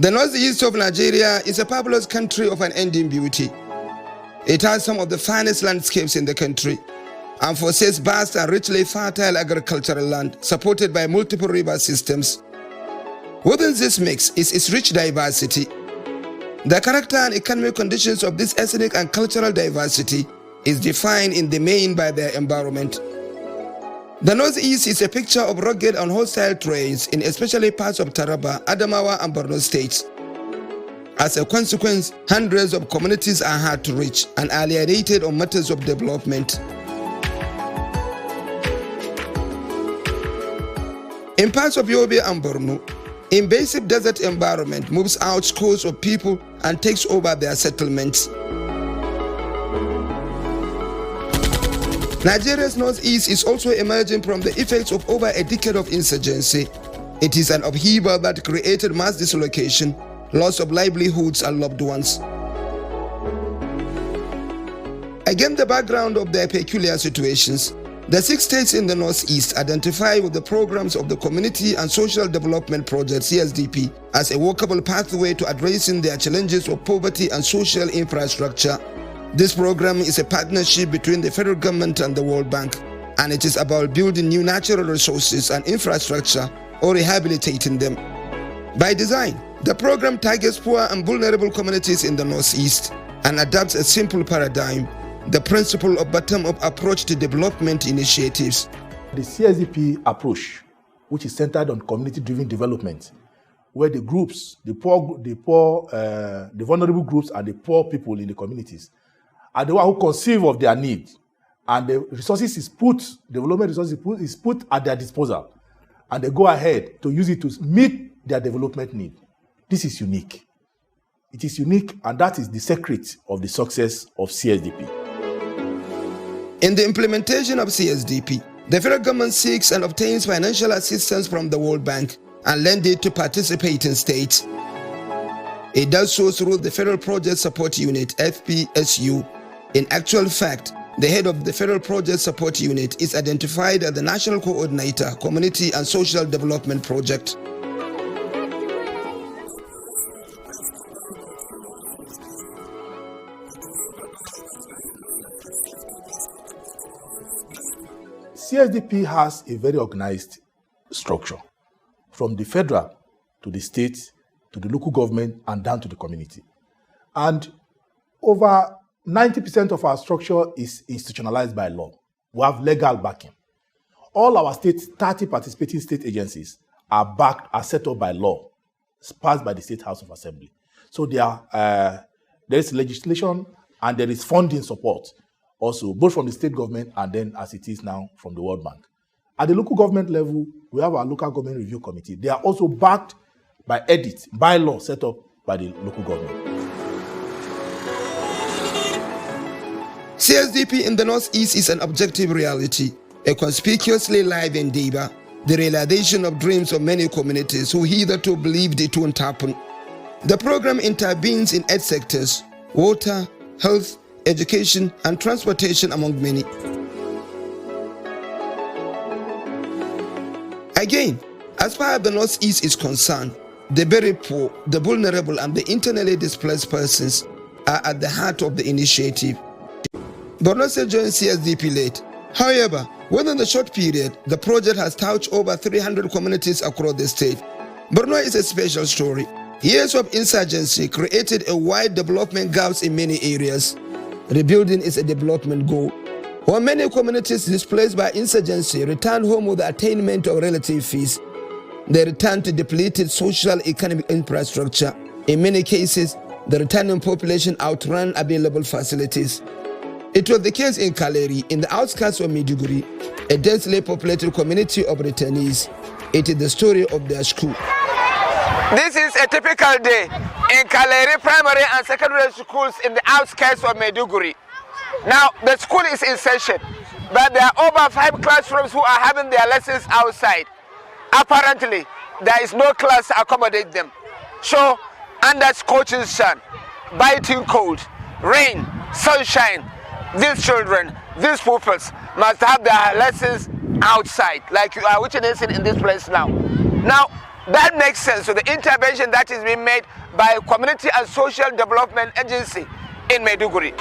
The North East of Nigeria is a fabulous country of unending beauty. It has some of the finest landscapes in the country and possesses vast and richly fertile agricultural land supported by multiple river systems. Within this mix is its rich diversity. The character and economic conditions of this ethnic and cultural diversity is defined in the main by their environment. The Northeast is a picture of rugged and hostile terrains in especially parts of Taraba, Adamawa and Borno states. As a consequence, hundreds of communities are hard to reach and alienated on matters of development. In parts of Yobe and Borno, invasive desert environment moves out scores of people and takes over their settlements. Nigeria's northeast is also emerging from the effects of over a decade of insurgency. It is an upheaval that created mass dislocation, loss of livelihoods and loved ones. Against the background of their peculiar situations, the 6 states in the northeast identify with the programs of the Community and Social Development Project (CSDP) as a workable pathway to addressing their challenges of poverty and social infrastructure. This program is a partnership between the federal government and the World Bank, and it is about building new natural resources and infrastructure or rehabilitating them. By design, the program targets poor and vulnerable communities in the Northeast and adopts a simple paradigm, the principle of bottom-up approach to development initiatives. The CSDP approach, which is centered on community-driven development, where the groups, the vulnerable groups and the poor people in the communities are the one who conceive of their needs, and the resources is put, development resources is put at their disposal, and they go ahead to use it to meet their development need. This is unique. It is unique, and that is the secret of the success of CSDP. In the implementation of CSDP, the federal government seeks and obtains financial assistance from the World Bank and lends it to participating states. It does so through the Federal Project Support Unit, FPSU. In actual fact, the head of the Federal Project Support Unit is identified as the National Coordinator, Community and Social Development Project. CSDP has a very organized structure, from the federal to the state to the local government and down to the community. And over 90% of our structure is institutionalized by law. We have legal backing. All our states, 30 participating state agencies are set up by law, passed by the State House of Assembly. So there is legislation and there is funding support also, both from the state government and then as it is now from the World Bank. At the local government level, we have our local government review committee. They are also backed by edits, by law set up by the local government. CSDP in the Northeast is an objective reality, a conspicuously live endeavor, the realization of dreams of many communities who hitherto believed it won't happen. The program intervenes in 8 sectors: water, health, education, and transportation, among many. Again, as far as the Northeast is concerned, the very poor, the vulnerable, and the internally displaced persons are at the heart of the initiative. Borno State joined CSDP late. However, within the short period, the project has touched over 300 communities across the state. Borno is a special story. Years of insurgency created a wide development gaps in many areas. Rebuilding is a development goal. While many communities displaced by insurgency return home with the attainment of relative peace, they return to depleted social economic infrastructure. In many cases, the returning population outran available facilities. It was the case in Kaleri, in the outskirts of Maiduguri, a densely populated community of returnees. It is the story of their school. This is a typical day in Kaleri primary and secondary schools in the outskirts of Maiduguri. Now, the school is in session, but there are over 5 classrooms who are having their lessons outside. Apparently, there is no class to accommodate them. So, under scorching sun, biting cold, rain, sunshine, these children, these pupils must have their lessons outside, like you are witnessing in this place now. Now, that makes sense. So the intervention that is being made by Community and Social Development Agency in Maiduguri.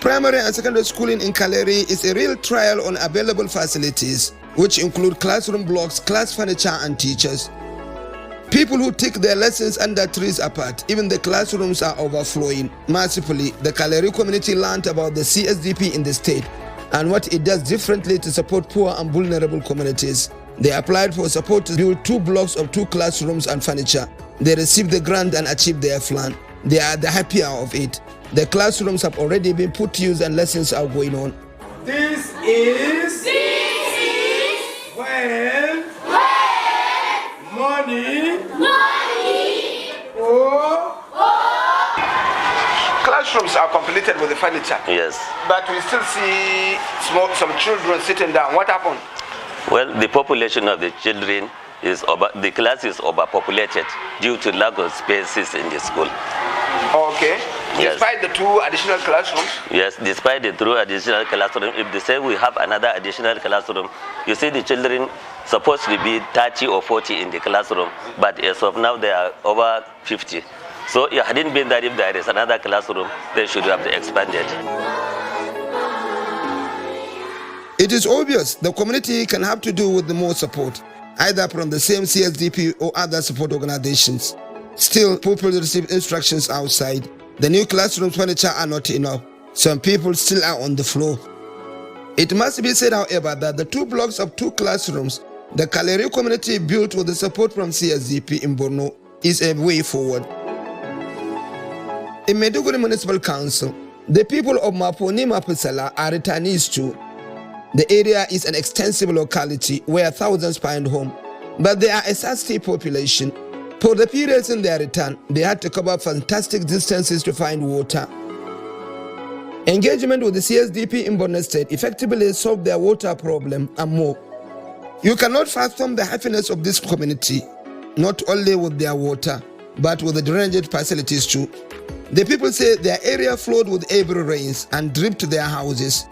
Primary and secondary schooling in Kaleri is a real trial on available facilities, which include classroom blocks, class furniture, and teachers. People who take their lessons under trees apart, even the classrooms are overflowing. Mercifully, the Kaleri community learned about the CSDP in the state and what it does differently to support poor and vulnerable communities. They applied for support to build 2 blocks of 2 classrooms and furniture. They received the grant and achieved their plan. They are the happier of it. The classrooms have already been put to use and lessons are going on. This is when money classrooms are completed with the furniture. Yes. But we still see some children sitting down. What happened? Well, the population of the children the class is overpopulated due to lack of spaces in the school. Okay. Yes. Despite the 2 additional classrooms? Yes, despite the 2 additional classrooms, if they say we have another additional classroom, you see the children supposed to be 30 or 40 in the classroom, but as of now they are over 50. So it hadn't been that if there is another classroom, they should have expanded. It is obvious the community can have to do with the more support, either from the same CSDP or other support organizations. Still, pupils receive instructions outside. The new classroom furniture are not enough. Some people still are on the floor. It must be said, however, that the 2 blocks of 2 classrooms the Kaleri community built with the support from CSDP in Borno is a way forward. In Maiduguri Municipal Council, the people of Maponi Mapusala are returnees too. The area is an extensive locality where thousands find home, but they are a thirsty population. For the periods in their return, they had to cover fantastic distances to find water. Engagement with the CSDP in Borno State effectively solved their water problem and more. You cannot fathom the happiness of this community, not only with their water, but with the drainage facilities too. The people say their area flowed with heavy rains and dripped their houses.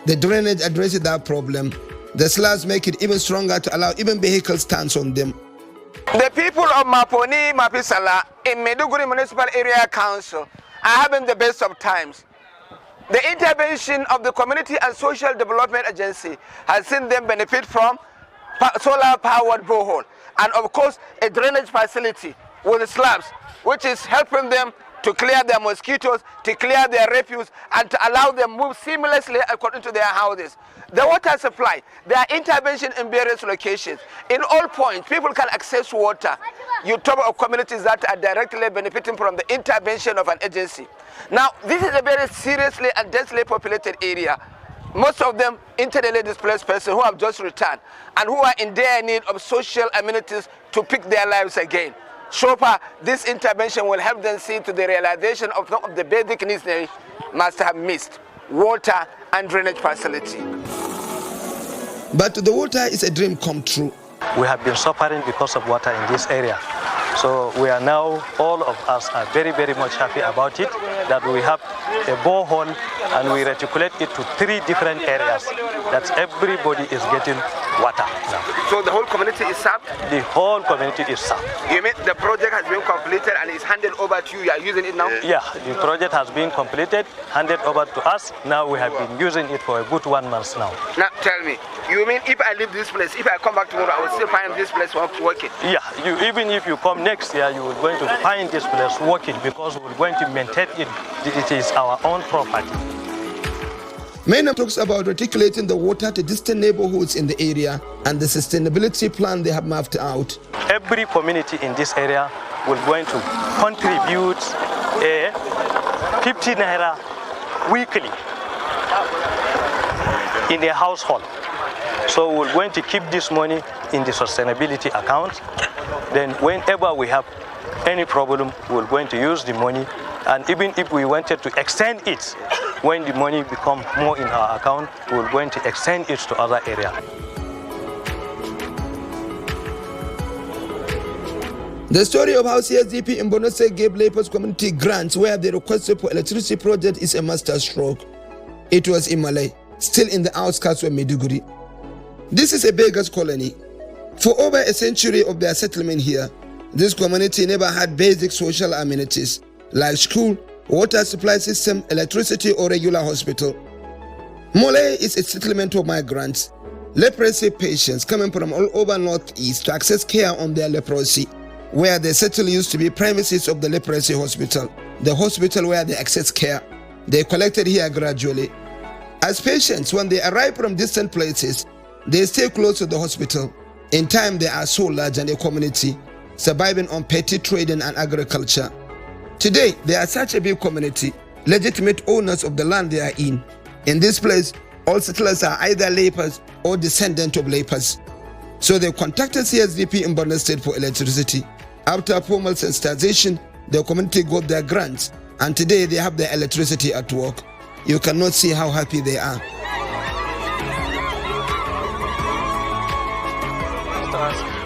The drainage addresses that problem. The slabs make it even stronger to allow even vehicles stands on them. The people of Maponi Mapisala in Maiduguri Municipal Area Council are having the best of times. The intervention of the Community and Social Development Agency has seen them benefit from solar-powered borehole and, of course, a drainage facility with slabs, which is helping them to clear their mosquitoes, to clear their refuse, and to allow them move seamlessly according to their houses. The water supply, their intervention in various locations. In all points, people can access water. You talk of communities that are directly benefiting from the intervention of an agency. Now, this is a very seriously and densely populated area. Most of them internally displaced persons who have just returned and who are in dire need of social amenities to pick their lives again. So far, this intervention will help them see to the realization of some of the basic needs they must have missed: water and drainage facility. But the water is a dream come true. We have been suffering because of water in this area. So we are now, all of us are very, very much happy about it, that we have a borehole and we reticulate it to 3 different areas, that everybody is getting water now. So the whole community is served? The whole community is served. You mean the project has been completed and is handed over to you? You are using it now? Yeah, the project has been completed, handed over to us. Now we have been using it for a good 1 month now. Now tell me, you mean if I leave this place, if I come back tomorrow, I will still find this place working? Yeah, even if you come next year, you are going to find this place working because we are going to maintain it. It is our own property. Maynard talks about reticulating the water to distant neighborhoods in the area and the sustainability plan they have mapped out. Every community in this area will going to contribute a 50 naira weekly in a household. So we're going to keep this money in the sustainability account. Then whenever we have any problem, we're going to use the money. And even if we wanted to extend it, when the money becomes more in our account, we're going to extend it to other areas. The story of how CSDP in Borno State gave layperson community grants where they requested for electricity project is a masterstroke. It was in Malay, still in the outskirts of Maiduguri. This is a beggars colony. For over a century of their settlement here, this community never had basic social amenities like school, water supply system, electricity, or regular hospital. Malay is a settlement of migrants, leprosy patients coming from all over North East to access care on their leprosy. Where they settle used to be premises of the leprosy hospital, the hospital where they access care. They collected here gradually. As patients, when they arrive from distant places, they stay close to the hospital. In time, they are so large and a community, surviving on petty trading and agriculture. Today, they are such a big community, legitimate owners of the land they are in. In this place, all settlers are either lepers or descendants of lepers. So they contacted CSDP in Borno State for electricity. After formal sensitization, the community got their grants, and today they have their electricity at work. You cannot see how happy they are.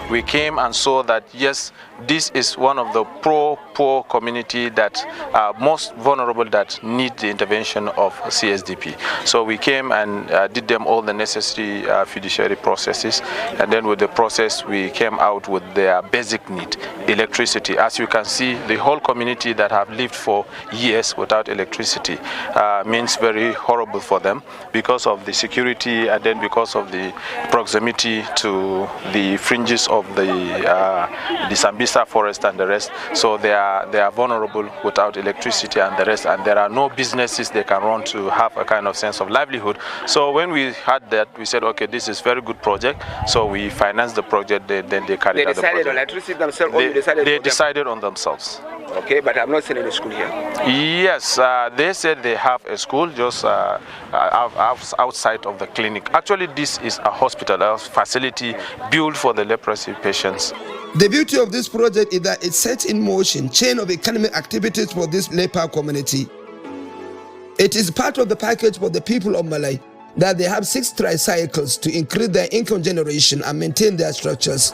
We came and saw that yes, this is one of the poor community that are most vulnerable, that need the intervention of CSDP. So we came and did them all the necessary fiduciary processes, and then with the process we came out with their basic need, electricity. As you can see, the whole community that have lived for years without electricity means very horrible for them because of the security, and then because of the proximity to the fringes of the Sambisa forest and the rest. So they are vulnerable without electricity and the rest, and there are no businesses they can run to have a kind of sense of livelihood. So when we had that, we said, okay, this is very good project. So we financed the project. Then they carried out the project. They decided on electricity themselves, or you decided? They decided on themselves. Okay, but I'm not seeing any school here. Yes, they said they have a school just outside of the clinic. Actually, this is a hospital, a facility built for the leprosy patients. The beauty of this project is that it sets in motion chain of economic activities for this leper community. It is part of the package for the people of Malay that they have 6 tricycles to increase their income generation and maintain their structures.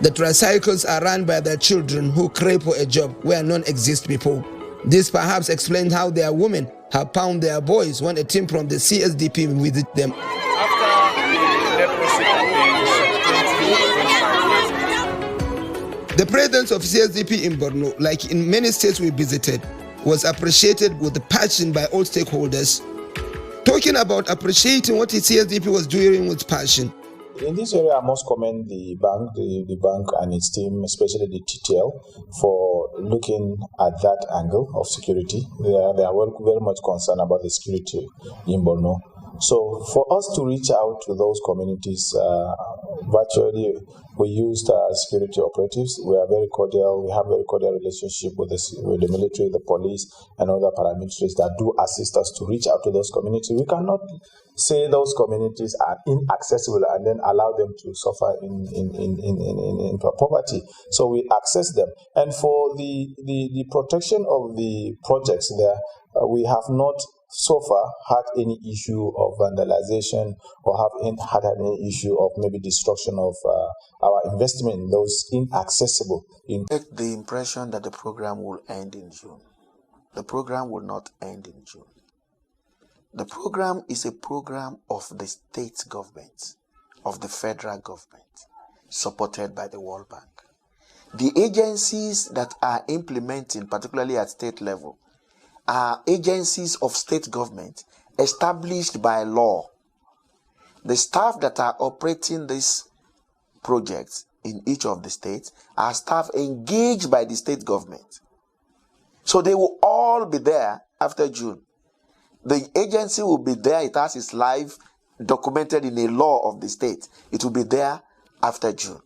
The tricycles are run by their children who crave for a job where none exists before. This perhaps explains how their women have found their boys when a team from the CSDP visit them. The presence of CSDP in Borno, like in many states we visited, was appreciated with passion by all stakeholders. Talking about appreciating what the CSDP was doing with passion. In this area, I must commend the bank and its team, especially the TTL, for looking at that angle of security. They are very much concerned about the security in Borno. So for us to reach out to those communities, virtually we used security operatives. We are very cordial. We have a very cordial relationship with the military, the police, and other paramilitaries that do assist us to reach out to those communities. We cannot say those communities are inaccessible and then allow them to suffer in poverty. So we access them. And for the protection of the projects there, we have not so far had any issue of vandalization or had any issue of maybe destruction of our investment in those inaccessible. The impression that the program will end in June. The program will not end in June. The program is a program of the state government, of the federal government, supported by the World Bank. The agencies that are implementing, particularly at state level, are agencies of state government established by law. The staff that are operating these projects in each of the states are staff engaged by the state government. So they will all be there after June. The agency will be there. It has its life documented in a law of the state. It will be there after June.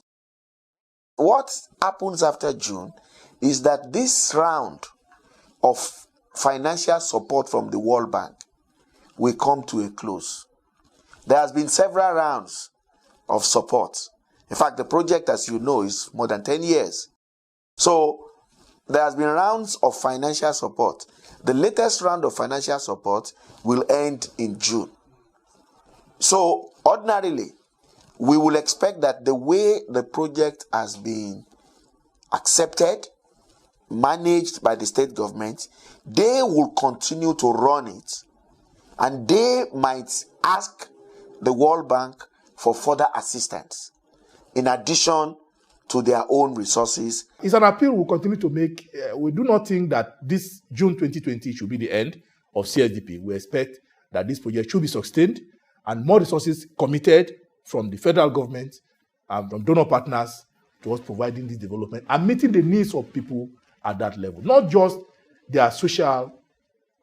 What happens after June is that this round of financial support from the World Bank will come to a close. There has been several rounds of support. In fact, the project, as you know, is more than 10 years. So there has been rounds of financial support. The latest round of financial support will end in June. So ordinarily, we will expect that the way the project has been accepted, managed by the state government, they will continue to run it. And they might ask the World Bank for further assistance in addition to their own resources. It's an appeal we'll continue to make. We do not think that this June 2020 should be the end of CSDP. We expect that this project should be sustained and more resources committed from the federal government and from donor partners towards providing this development and meeting the needs of people at that level. Not just their social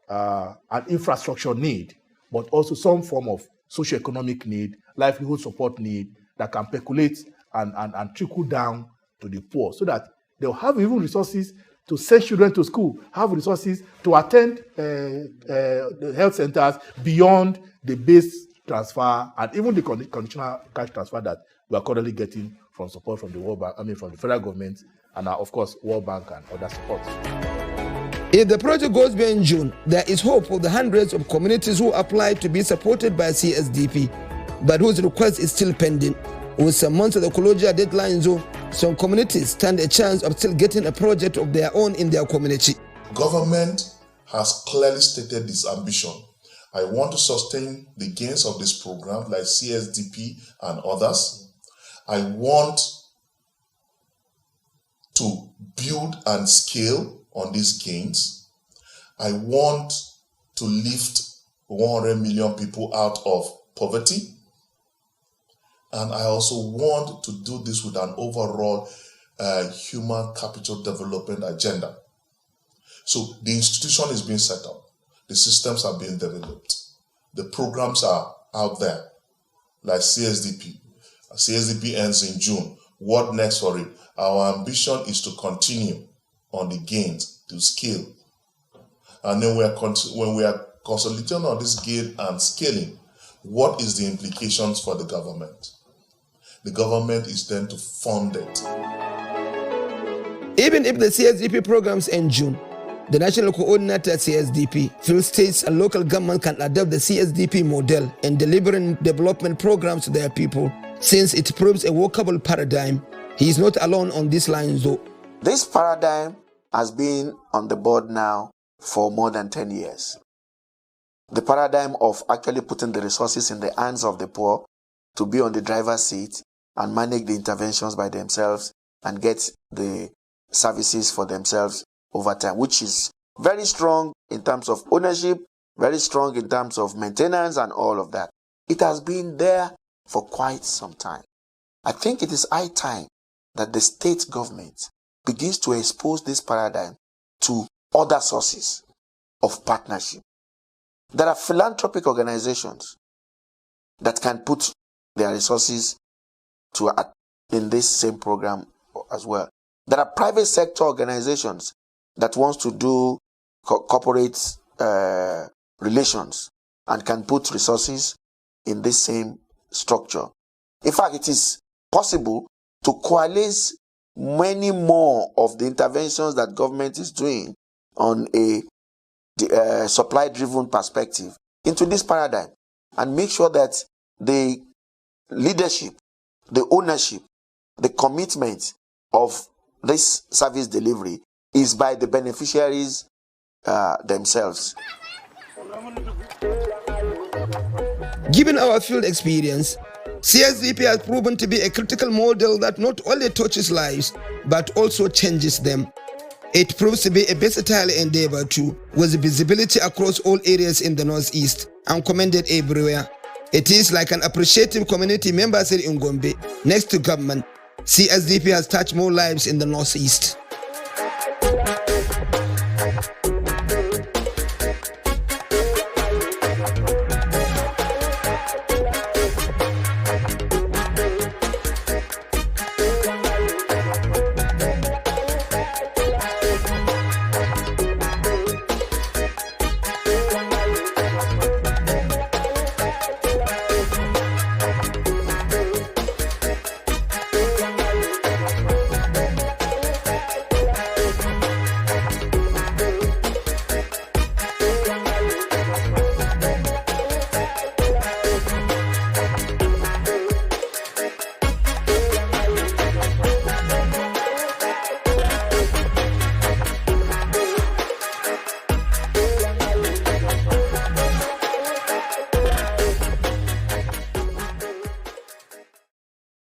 and infrastructure need, but also some form of socioeconomic need, livelihood support need that can percolate and trickle down to the poor so that they'll have even resources to send children to school, have resources to attend the health centers beyond the base transfer and even the conditional cash transfer that we are currently getting from support from the World Bank, from the federal government and of course World Bank and other support. If the project goes beyond June, there is hope for the hundreds of communities who applied to be supported by CSDP, but whose request is still pending. With some months of the closure deadline, though, some communities stand a chance of still getting a project of their own in their community. Government has clearly stated its ambition. I want to sustain the gains of this program like CSDP and others. I want to build and scale on these gains. I want to lift 100 million people out of poverty. And I also want to do this with an overall human capital development agenda. So the institution is being set up. The systems are being developed. The programs are out there, like CSDP. CSDP ends in June. What next for it? Our ambition is to continue on the gains, to scale. And then when we are consolidating on this gain and scaling, what is the implications for the government? The government is then to fund it. Even if the CSDP programs end June, the national coordinator at CSDP feels states and local government can adopt the CSDP model in delivering development programs to their people, since it proves a workable paradigm. He is not alone on these lines though. This paradigm has been on the board now for more than 10 years. The paradigm of actually putting the resources in the hands of the poor to be on the driver's seat and manage the interventions by themselves and get the services for themselves over time, which is very strong in terms of ownership, very strong in terms of maintenance and all of that. It has been there for quite some time. I think it is high time that the state government begins to expose this paradigm to other sources of partnership. There are philanthropic organizations that can put their resources in this same program as well. There are private sector organizations that wants to do corporate relations and can put resources in this same structure. In fact, it is possible to coalesce many more of the interventions that government is doing on a supply-driven perspective into this paradigm and make sure that the leadership, the ownership, the commitment of this service delivery is by the beneficiaries themselves. Given our field experience, CSDP has proven to be a critical model that not only touches lives, but also changes them. It proves to be a versatile endeavor too, with visibility across all areas in the Northeast and commended everywhere. It is like an appreciative community member said in Gombe, next to government, CSDP has touched more lives in the Northeast.